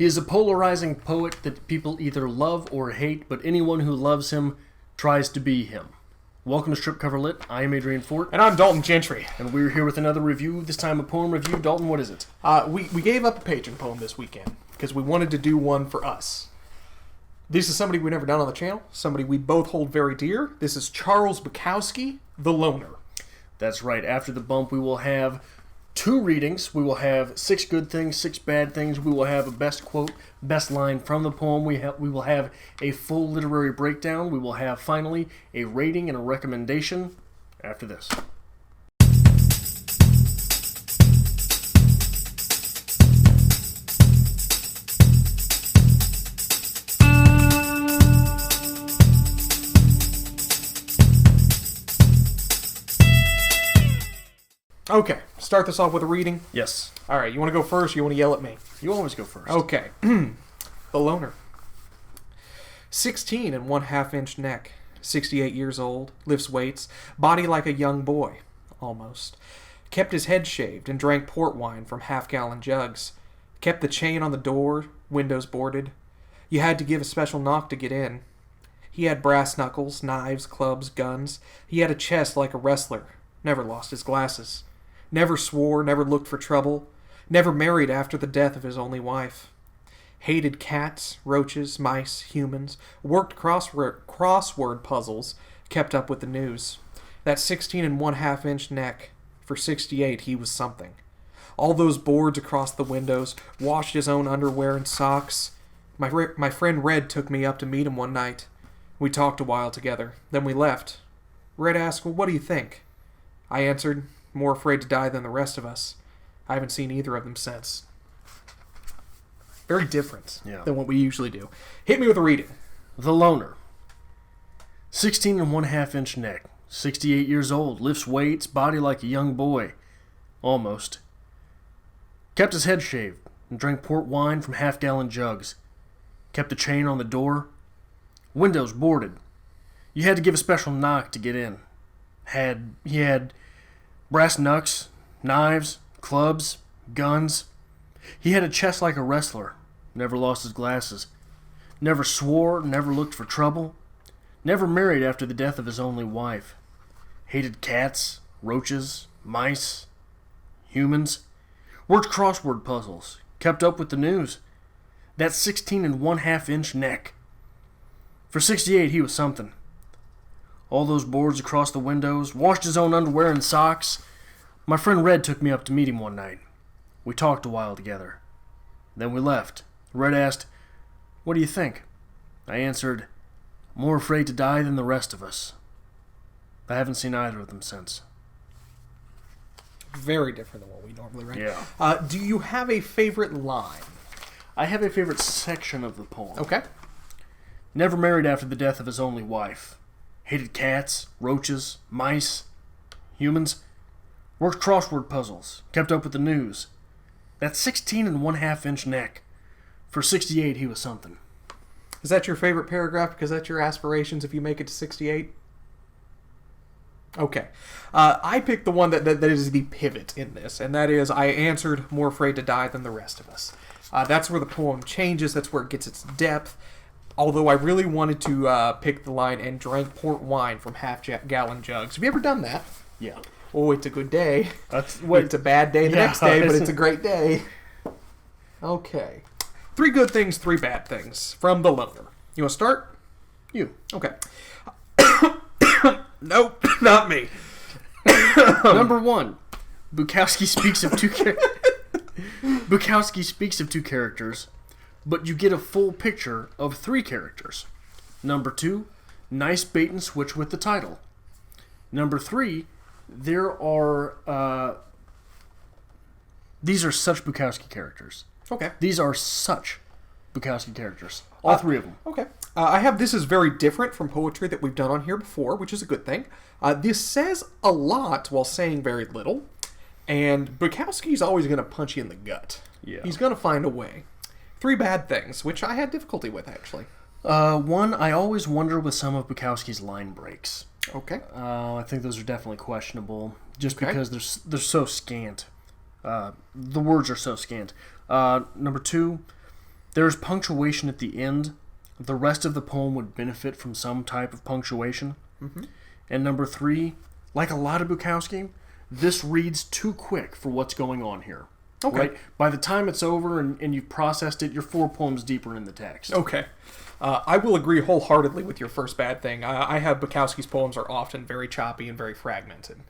He is a polarizing poet that people either love or hate, but anyone who loves him tries to be him. Welcome to Strip Cover Lit. I am Adrian Fort. And I'm Dalton Gentry. And we're here with another review, this time a poem review. Dalton, what is it? We gave up a Patron poem this weekend because we wanted to do one for us. This is somebody we've never done on the channel, somebody we both hold very dear. This is Charles Bukowski, The Loner. That's right. After the bump, we will have 2 readings. We will have 6 good things, 6 bad things. We will have a best quote, best line from the poem. We will have a full literary breakdown. We will have, finally, a rating and a recommendation after this. Okay, start this off with a reading. Yes. All right, you want to go first or you want to yell at me? You always go first. Okay. The Loner. 16 and 1/2 inch neck. 68 years old. Lifts weights. Body like a young boy. Almost. Kept his head shaved and drank port wine from half-gallon jugs. Kept the chain on the door. Windows boarded. You had to give a special knock to get in. He had brass knuckles, knives, clubs, guns. He had a chest like a wrestler. Never lost his glasses. Never swore, never looked for trouble, never married after the death of his only wife. Hated cats, roaches, mice, humans, worked crossword puzzles, kept up with the news. That 16 and 1/2 inch neck, for 68 he was something. All those boards across the windows, washed his own underwear and socks. My friend Red took me up to meet him one night. We talked a while together, then we left. Red asked, "Well, what do you think?" I answered, "More afraid to die than the rest of us." I haven't seen either of them since. Very different than what we usually do. Hit me with a reading. The Loner. 16 and 1/2 inch neck. 68 years old. Lifts weights. Body like a young boy. Almost. Kept his head shaved and drank port wine from half-gallon jugs. Kept the chain on the door. Windows boarded. You had to give a special knock to get in. He had brass knucks, knives, clubs, guns. He had a chest like a wrestler. Never lost his glasses. Never swore, never looked for trouble. Never married after the death of his only wife. Hated cats, roaches, mice, humans. Worked crossword puzzles. Kept up with the news. That 16 and 1/2 inch neck. For 68 he was something. All those boards across the windows, washed his own underwear and socks. My friend Red took me up to meet him one night. We talked a while together. Then we left. Red asked, "What do you think?" I answered, "More afraid to die than the rest of us." I haven't seen either of them since. Very different than what we normally write. Yeah. Do you have a favorite line? I have a favorite section of the poem. Okay. Never married after the death of his only wife. Hated cats, roaches, mice, humans. Worked crossword puzzles. Kept up with the news. That 16 and 1/2 inch neck. For 68 he was something. Is that your favorite paragraph because that's your aspirations if you make it to 68? Okay. I picked the one that is the pivot in this, and that is, I answered, "More afraid to die than the rest of us." That's where the poem changes. That's where it gets its depth. Although I really wanted to pick the line, "and drank port wine from half-gallon jugs." Have you ever done that? Yeah. Oh, it's a good day. It's a bad day the next day, but it's a great day. Okay. 3 good things, 3 bad things from The Loner. You want to start? You. Okay. Nope, not me. Number 1. Bukowski speaks of 2 characters, but you get a full picture of 3 characters. Number 2, nice bait and switch with the title. Number 3, there are these are such Bukowski characters. Okay. These are such Bukowski characters. All 3 of them. Okay. I have this is very different from poetry that we've done on here before, which is a good thing. This says a lot while saying very little, and Bukowski's always going to punch you in the gut. Yeah. He's going to find a way. 3 bad things, which I had difficulty with, actually. 1, I always wonder with some of Bukowski's line breaks. Okay. I think those are definitely questionable, just because they're so scant. The words are so scant. Number 2, There's punctuation at the end. The rest of the poem would benefit from some type of punctuation. Mm-hmm. And number 3, like a lot of Bukowski, this reads too quick for what's going on here. Okay. Right? By the time it's over and you've processed it, you're 4 poems deeper in the text. Okay. I will agree wholeheartedly with your first bad thing. I have Bukowski's poems are often very choppy and very fragmented.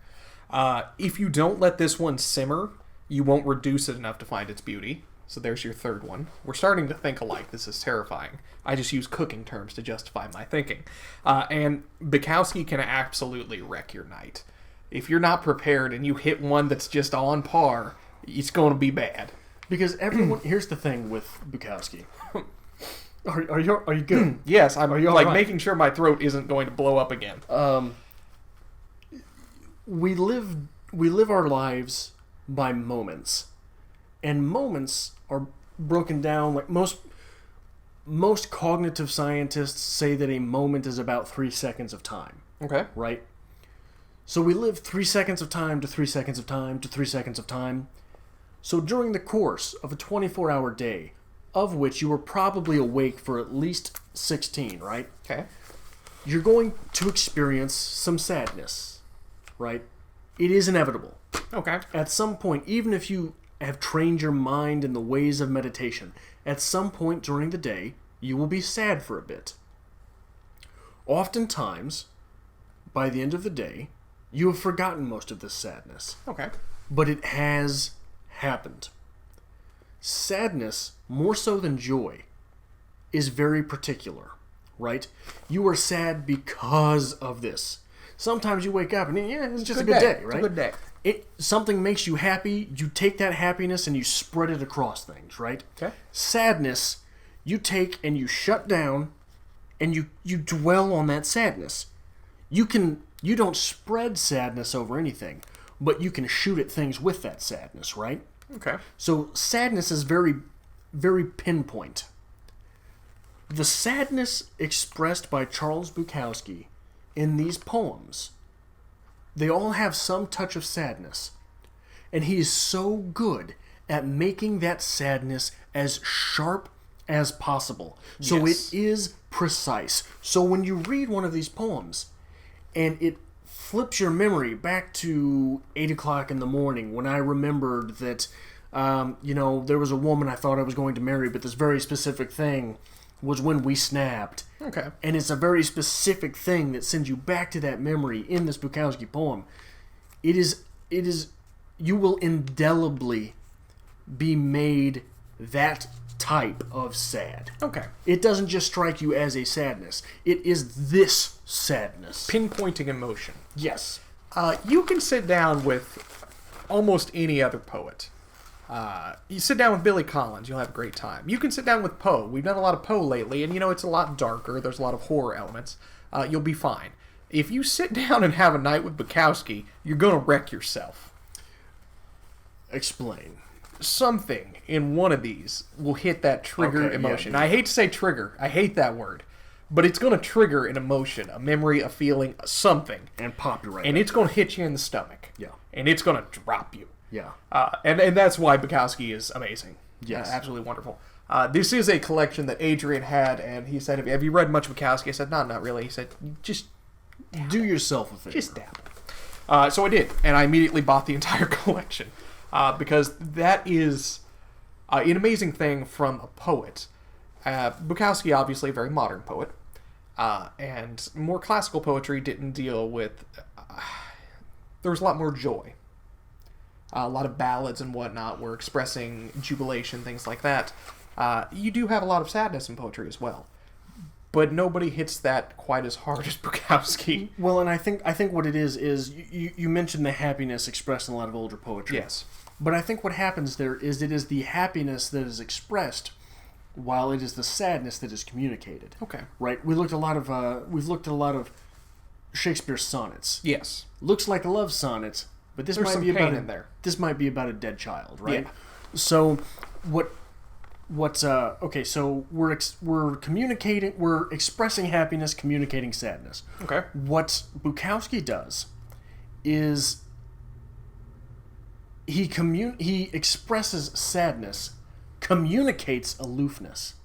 If you don't let this one simmer, you won't reduce it enough to find its beauty. So there's your third one. We're starting to think alike. This is terrifying. I just use cooking terms to justify my thinking. And Bukowski can absolutely wreck your night. If you're not prepared and you hit one that's just on par, it's going to be bad. Because everyone... Here's the thing with Bukowski. Are you good? Yes, I'm like right? making sure my throat isn't going to blow up again. We live our lives by moments. And moments are broken down like most cognitive scientists say that a moment is about 3 seconds of time. Okay. Right? So we live 3 seconds of time to 3 seconds of time to 3 seconds of time. So during the course of a 24-hour day, of which you were probably awake for at least 16, right? Okay. You're going to experience some sadness, right? It is inevitable. Okay. At some point, even if you have trained your mind in the ways of meditation, at some point during the day, you will be sad for a bit. Oftentimes, by the end of the day, you have forgotten most of this sadness. Okay. But it has happened. Sadness, more so than joy, is very particular, right? You are sad because of this. Sometimes you wake up and, it's just a good day, right? It's a good day. Something makes you happy, you take that happiness and you spread it across things, right? Okay. Sadness, you take and you shut down and you dwell on that sadness. You don't spread sadness over anything, but you can shoot at things with that sadness, right? Okay. So sadness is very, very pinpoint. The sadness expressed by Charles Bukowski in these poems, they all have some touch of sadness. And he is so good at making that sadness as sharp as possible. So Yes. it is precise. So when you read one of these poems and it flips your memory back to 8 o'clock in the morning when I remembered that, there was a woman I thought I was going to marry, but this very specific thing was when we snapped. Okay. And it's a very specific thing that sends you back to that memory in this Bukowski poem. It is, you will indelibly be made that type of sad. Okay. It doesn't just strike you as a sadness. It is this sadness. Pinpointing emotion. Yes. You can sit down with almost any other poet. You sit down with Billy Collins, you'll have a great time. You can sit down with Poe. We've done a lot of Poe lately, and it's a lot darker. There's a lot of horror elements. You'll be fine. If you sit down and have a night with Bukowski, you're going to wreck yourself. Explain. Something in one of these will hit that trigger emotion. Yeah. I hate to say trigger. I hate that word. But it's going to trigger an emotion, a memory, a feeling, something. And pop you right And back. it's going to hit you in the stomach. Yeah. And it's going to drop you. Yeah. And that's why Bukowski is amazing. Yes. Absolutely wonderful. This is a collection that Adrian had, and he said, have you read much Bukowski? I said, no, not really. He said, just do yourself a favor. Just dabble. So I did, and I immediately bought the entire collection. Because that is an amazing thing from a poet. Bukowski, obviously a very modern poet. And more classical poetry didn't deal with... there was a lot more joy. A lot of ballads and whatnot were expressing jubilation, things like that. You do have a lot of sadness in poetry as well. But nobody hits that quite as hard as Bukowski. Well, and I think what it is you mentioned the happiness expressed in a lot of older poetry. Yes. But I think what happens there is it is the happiness that is expressed, while it is the sadness that is communicated. Okay. Right. We've looked at a lot of Shakespeare's sonnets. Yes. Looks like a love sonnet, but this There's might some be pain about in there. This might be about a dead child, right? Yeah. So so we're communicating, we're expressing happiness, communicating sadness. Okay. What Bukowski does is he expresses sadness, communicates aloofness.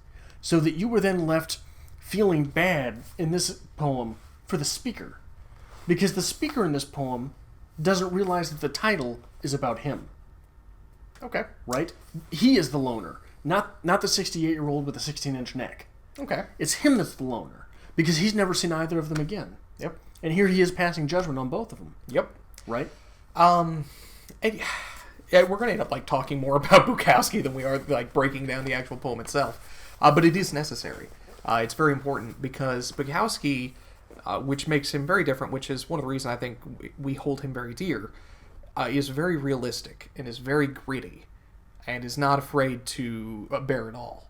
So that you were then left feeling bad in this poem for the speaker. Because the speaker in this poem doesn't realize that the title is about him. Okay. Right? He is the loner, not the 68-year-old with a 16-inch neck. Okay. It's him that's the loner, because he's never seen either of them again. Yep. And here he is passing judgment on both of them. Yep. Right? And, yeah, we're going to end up talking more about Bukowski than we are breaking down the actual poem itself. But it is necessary. It's very important because Bukowski, which makes him very different, which is one of the reasons I think we hold him very dear, is very realistic and is very gritty and is not afraid to bear it all.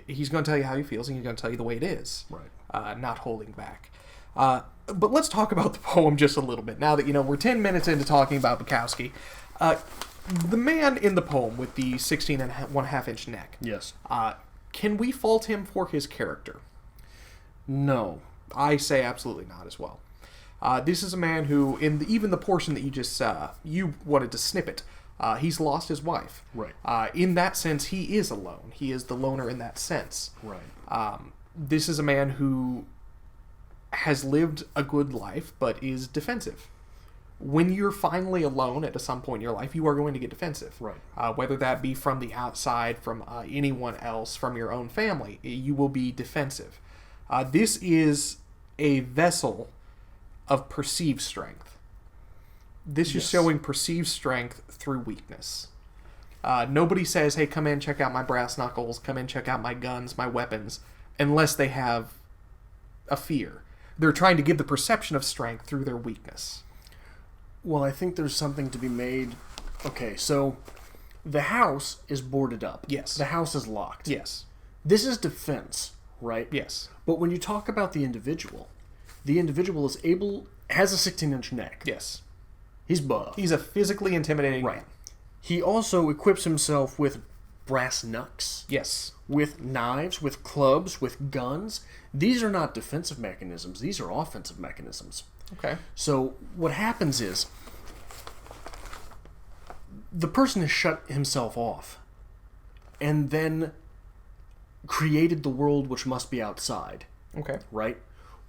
He's going to tell you how he feels and he's going to tell you the way it is. Right. Not holding back. But let's talk about the poem just a little bit. Now that, we're 10 minutes into talking about Bukowski. The man in the poem with the 16 and 1/2 inch neck. Yes. Can we fault him for his character? No. I say absolutely not as well. This is a man who, in even the portion that you just you wanted to snippet, he's lost his wife. Right. In that sense, he is alone. He is the loner in that sense. Right. This is a man who has lived a good life, but is defensive. When you're finally alone at some point in your life, you are going to get defensive. Right. Whether that be from the outside, from anyone else, from your own family, you will be defensive. This is a vessel of perceived strength. This is showing perceived strength through weakness. Nobody says, hey, come in, check out my brass knuckles, come in, check out my guns, my weapons, unless they have a fear. They're trying to give the perception of strength through their weakness. Well, I think there's something to be made. Okay, so the house is boarded up. Yes. The house is locked. Yes. This is defense, right? Yes. But when you talk about the individual has a 16-inch neck. Yes. He's buff. He's a physically intimidating right. man. He also equips himself with brass knucks. Yes. With knives, with clubs, with guns. These are not defensive mechanisms. These are offensive mechanisms. Okay. So what happens is the person has shut himself off and then created the world which must be outside. Okay. Right?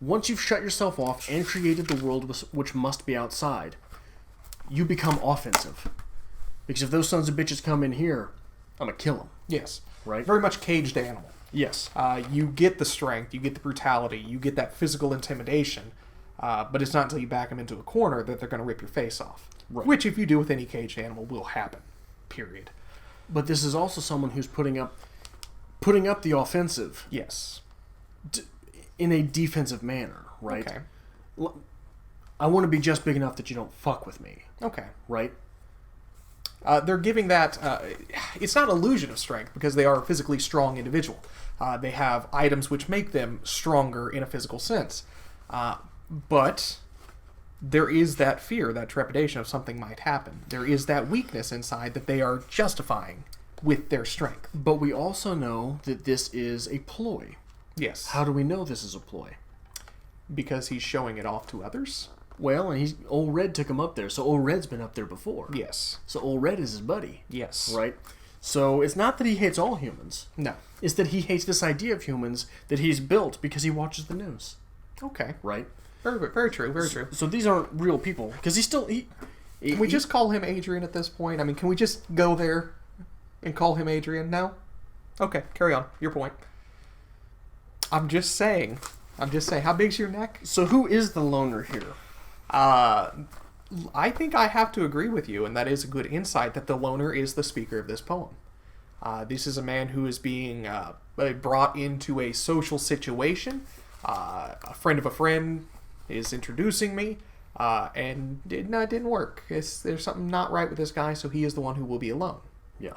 Once you've shut yourself off and created the world which must be outside, you become offensive. Because if those sons of bitches come in here, I'm going to kill them. Yes. Right? Very much caged animal. Yes. You get the strength, you get the brutality, you get that physical intimidation, but it's not until you back them into a corner that they're going to rip your face off. Right. Which, if you do with any caged animal, will happen. Period. But this is also someone who's putting up the offensive. Yes. In a defensive manner, right? Okay. I want to be just big enough that you don't fuck with me. Okay. Right? They're giving that... it's not illusion of strength, because they are a physically strong individual. They have items which make them stronger in a physical sense. But there is that fear, that trepidation of something might happen. There is that weakness inside that they are justifying with their strength. But we also know that this is a ploy. Yes. How do we know this is a ploy? Because he's showing it off to others? Well, and Old Red took him up there, so Old Red's been up there before. Yes. So Old Red is his buddy. Yes. Right? So it's not that he hates all humans. No. It's that he hates this idea of humans that he's built because he watches the news. Okay. Right? Very, very true. Very true. So these aren't real people. Because Can we just call him Adrian at this point? I mean, can we just go there and call him Adrian? No? Okay, carry on. Your point. I'm just saying. How big's your neck? So who is the loner here? I think I have to agree with you, and that is a good insight that the loner is the speaker of this poem. This is a man who is being brought into a social situation. A friend of a friend is introducing me, and it didn't work. There's something not right with this guy, so he is the one who will be alone. Yeah.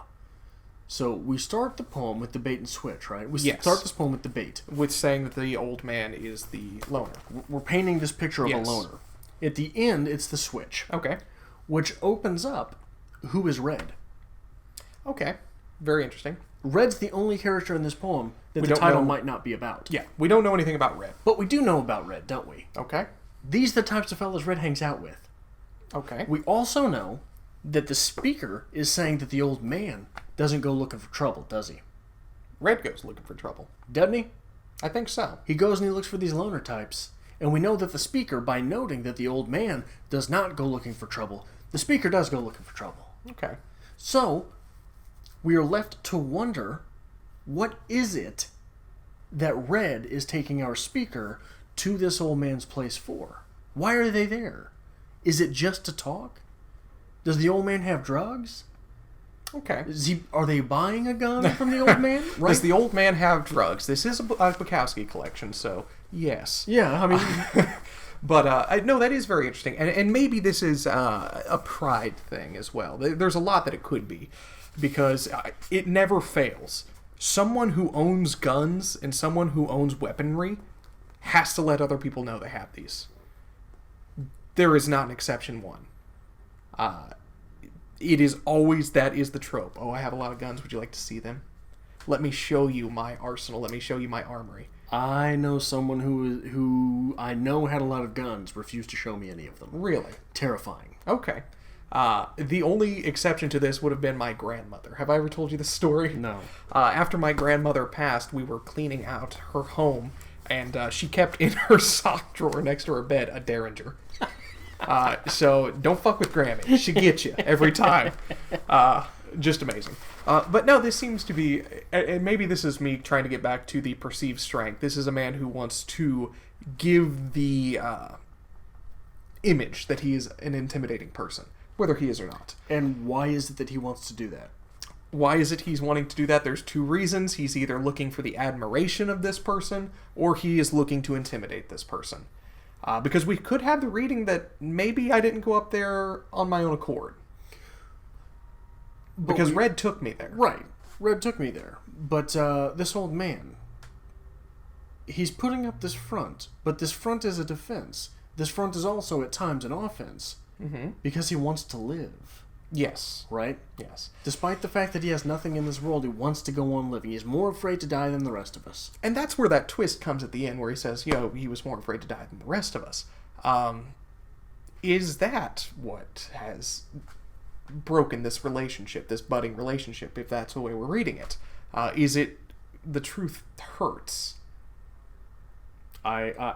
So we start the poem with the bait and switch, right? We Yes. start this poem with the bait. With saying that the old man is the loner. We're painting this picture of Yes. a loner. At the end, it's the switch, Okay. which opens up who is Red. Okay. Very interesting. Red's the only character in this poem that We the don't title know- might not be about. Yeah, we don't know anything about Red. But we do know about Red, don't we? Okay. These are the types of fellas Red hangs out with. Okay. We also know that the speaker is saying that the old man doesn't go looking for trouble, does he? Red goes looking for trouble. Doesn't he? I think so. He goes and he looks for these loner types. And we know that the speaker, by noting that the old man does not go looking for trouble, the speaker does go looking for trouble. Okay. So, we are left to wonder, what is it that Red is taking our speaker to this old man's place for? Why are they there? Is it just to talk? Does the old man have drugs? Okay. Are they buying a gun from the old man? Right? Does the old man have drugs? This is a Bukowski collection, so yes. Yeah, I mean... But, no, that is very interesting. And maybe this is a pride thing as well. There's a lot that it could be. Because it never fails. Someone who owns guns and someone who owns weaponry has to let other people know they have these. There is not an exception one. It is always, that is the trope. Oh, I have a lot of guns. Would you like to see them? Let me show you my arsenal. Let me show you my armory. I know someone who I know had a lot of guns, refused to show me any of them. Really? Terrifying. Okay. The only exception to this would have been my grandmother. Have I ever told you this story? No. After my grandmother passed, we were cleaning out her home, and she kept in her sock drawer next to her bed a Derringer. So don't fuck with Grammy. She gets you every time. Just amazing. But no, this seems to be, and maybe this is me trying to get back to the perceived strength. This is a man who wants to give the image that he is an intimidating person, whether he is or not. And why is it that he wants to do that? Why is it he's wanting to do that? There's two reasons. He's either looking for the admiration of this person, or he is looking to intimidate this person. Because we could have the reading that maybe I didn't go up there on my own accord. Because Red took me there. Right. Red took me there. But this old man, he's putting up this front, but this front is a defense. This front is also at times an offense. Mm-hmm. Because he wants to live. Yes. Right? Yes. Despite the fact that he has nothing in this world, he wants to go on living. He's more afraid to die than the rest of us. And that's where that twist comes at the end, where he says, he was more afraid to die than the rest of us. Is that what has broken this relationship, this budding relationship, if that's the way we're reading it? Is it the truth hurts? I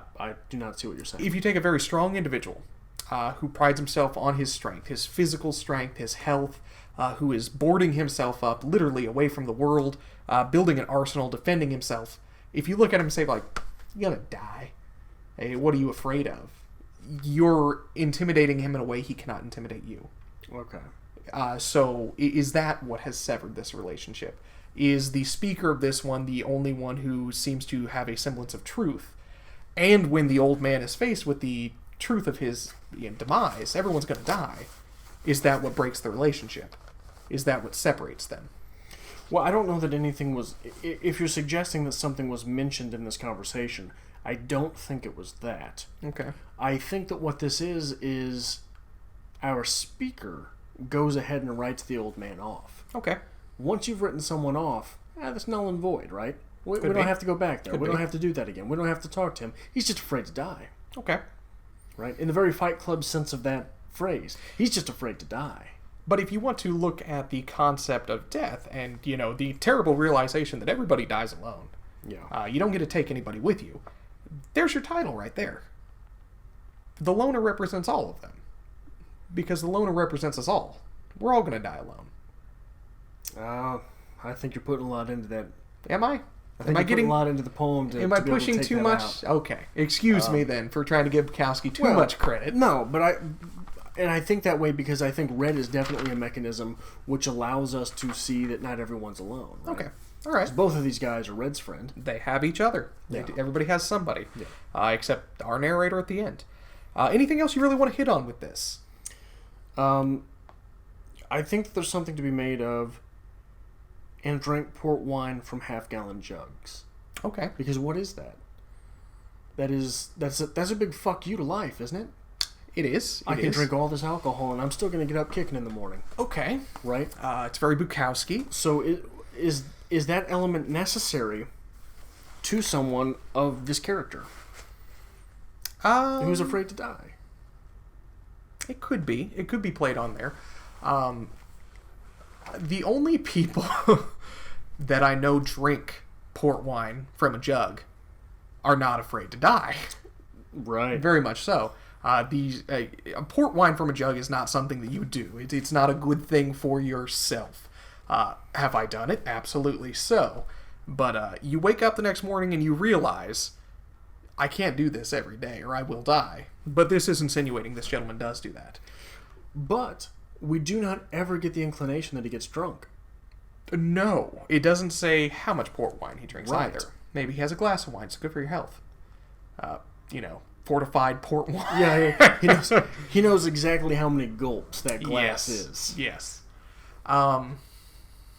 do not see what you're saying. If you take a very strong individual who prides himself on his strength, his physical strength, his health, who is boarding himself up literally away from the world, building an arsenal, defending himself, if you look at him and say, like, you're gonna die, hey, what are you afraid of? You're intimidating him in a way he cannot intimidate you. Okay. So is that what has severed this relationship? Is the speaker of this one the only one who seems to have a semblance of truth? And when the old man is faced with the truth of his demise, everyone's going to die. Is that what breaks the relationship? Is that what separates them? Well, I don't know that anything was... If you're suggesting that something was mentioned in this conversation, I don't think it was that. Okay. I think that what this is our speaker goes ahead and writes the old man off. Okay. Once you've written someone off, that's null and void, right? We don't have to go back there. We don't have to do that again. We don't have to talk to him. He's just afraid to die. Okay. Right? In the very Fight Club sense of that phrase, he's just afraid to die. But if you want to look at the concept of death and, the terrible realization that everybody dies alone, you don't get to take anybody with you, there's your title right there. The loner represents all of them. Because the loner represents us all. We're all going to die alone. I think you're putting a lot into that. Am I? Am I getting a lot into the poem? Am I pushing too much? Okay. Excuse me then for trying to give Bukowski too much credit. No, but I think that way because I think Red is definitely a mechanism which allows us to see that not everyone's alone. Right? Okay. All right. Both of these guys are Red's friend. They have each other. Yeah. Everybody has somebody. Yeah. Except our narrator at the end. Anything else you really want to hit on with this? I think there's something to be made of and drank port wine from half-gallon jugs. Okay. Because what is that? That's a big fuck you to life, isn't it? It is. I can drink all this alcohol and I'm still going to get up kicking in the morning. Okay. Right? It's very Bukowski. So is that element necessary to someone of this character? Who's afraid to die? It could be. It could be played on there. The only people that I know drink port wine from a jug are not afraid to die. Right. Very much so. Port wine from a jug is not something that you do. It's not a good thing for yourself. Have I done it? Absolutely so. But you wake up the next morning and you realize, I can't do this every day or I will die. But this is insinuating this gentleman does do that. But we do not ever get the inclination that he gets drunk. No. It doesn't say how much port wine he drinks Right. either. Maybe he has a glass of wine, so good for your health. Fortified port wine. Yeah, he knows exactly how many gulps that glass is. Yes.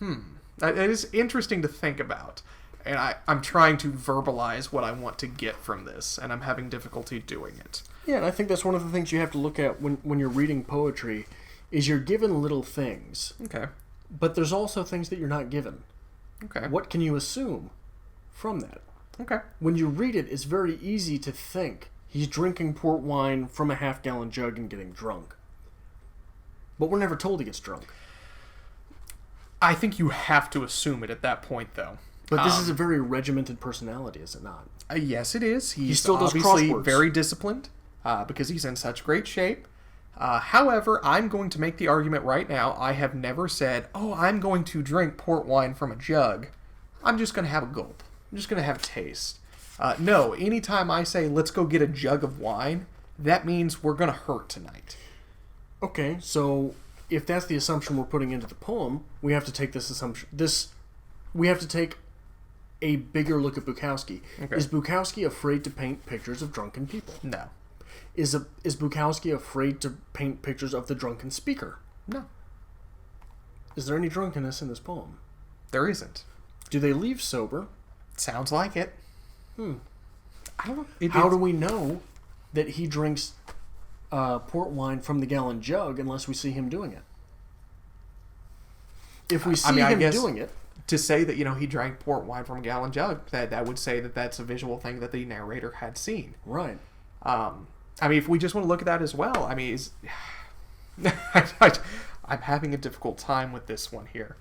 It is interesting to think about. And I'm trying to verbalize what I want to get from this, and I'm having difficulty doing it. Yeah, and I think that's one of the things you have to look at when you're reading poetry, is you're given little things. Okay. But there's also things that you're not given. Okay. What can you assume from that? Okay. When you read it, it's very easy to think he's drinking port wine from a half-gallon jug and getting drunk. But we're never told he gets drunk. I think you have to assume it at that point, though. But this is a very regimented personality, is it not? Yes, it is. He still does obviously crosswords. very disciplined because he's in such great shape. However, I'm going to make the argument right now. I have never said, I'm going to drink port wine from a jug. I'm just going to have a gulp. I'm just going to have a taste. No, anytime I say, let's go get a jug of wine, that means we're going to hurt tonight. Okay, so if that's the assumption we're putting into the poem, we have to take we have to take a bigger look at Bukowski. Okay. Is Bukowski afraid to paint pictures of drunken people? No. Is Bukowski afraid to paint pictures of the drunken speaker? No. Is there any drunkenness in this poem? There isn't. Do they leave sober? Sounds like it. I don't know. How do we know that he drinks port wine from the gallon jug unless we see him doing it? If we see him doing it... To say that, he drank port wine from a gallon jug, that would say that that's a visual thing that the narrator had seen. Right. If we just want to look at that as well, I'm having a difficult time with this one here.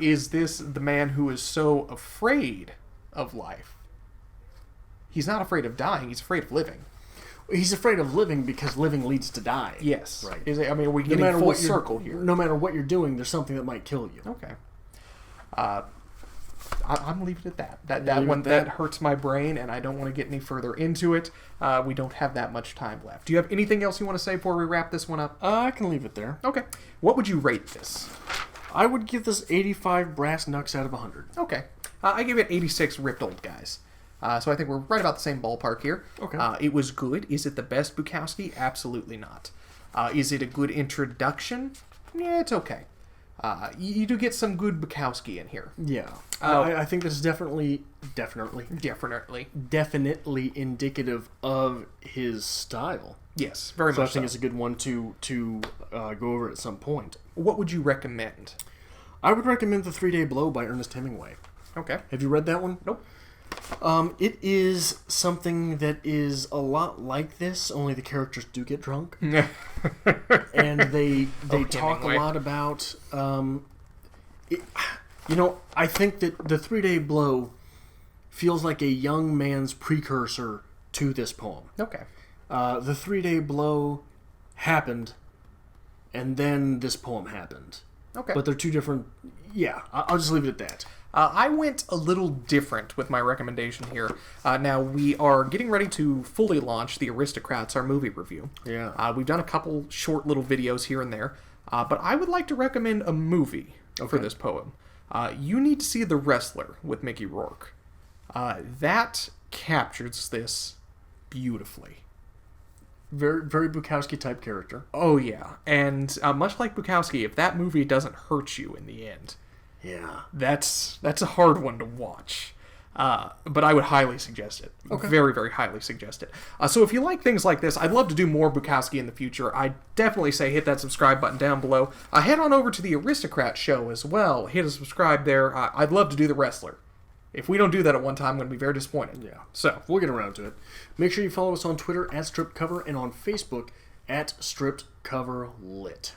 Is this the man who is so afraid of life? He's not afraid of dying, he's afraid of living. He's afraid of living because living leads to die. Yes. Right. Are we getting full circle here? No matter what you're doing, there's something that might kill you. Okay. I'm leaving it at that. That hurts my brain, and I don't want to get any further into it. We don't have that much time left. Do you have anything else you want to say before we wrap this one up? I can leave it there. Okay. What would you rate this? I would give this 85 brass knucks out of 100. Okay. I give it 86 ripped old guys. So I think we're right about the same ballpark here. Okay. It was good. Is it the best Bukowski? Absolutely not. Is it a good introduction? Yeah, it's okay. You do get some good Bukowski in here. Yeah. I think this is definitely indicative of his style. Yes, very much so. I think it's a good one to go over at some point. What would you recommend? I would recommend The 3-Day Blow by Ernest Hemingway. Okay. Have you read that one? Nope. It is something that is a lot like this, only the characters do get drunk. And they talk a lot about... I think that The 3-Day Blow feels like a young man's precursor to this poem. Okay. The 3-Day Blow happened, and then this poem happened. Okay. But they're two different... Yeah, I'll just leave it at that. I went a little different with my recommendation here. Now, we are getting ready to fully launch The Aristocrats, our movie review. Yeah. We've done a couple short little videos here and there, but I would like to recommend a movie for this poem. You need to see The Wrestler with Mickey Rourke. That captures this beautifully. Very, very Bukowski-type character. Oh, yeah. And much like Bukowski, if that movie doesn't hurt you in the end... Yeah. That's a hard one to watch. But I would highly suggest it. Okay. Very, very highly suggest it. So if you like things like this, I'd love to do more Bukowski in the future. I definitely say hit that subscribe button down below. Head on over to the Aristocrat show as well. Hit a subscribe there. I'd love to do The Wrestler. If we don't do that at one time, I'm going to be very disappointed. Yeah. So we'll get around to it. Make sure you follow us on Twitter @StrippedCover and on Facebook @StrippedCoverLit.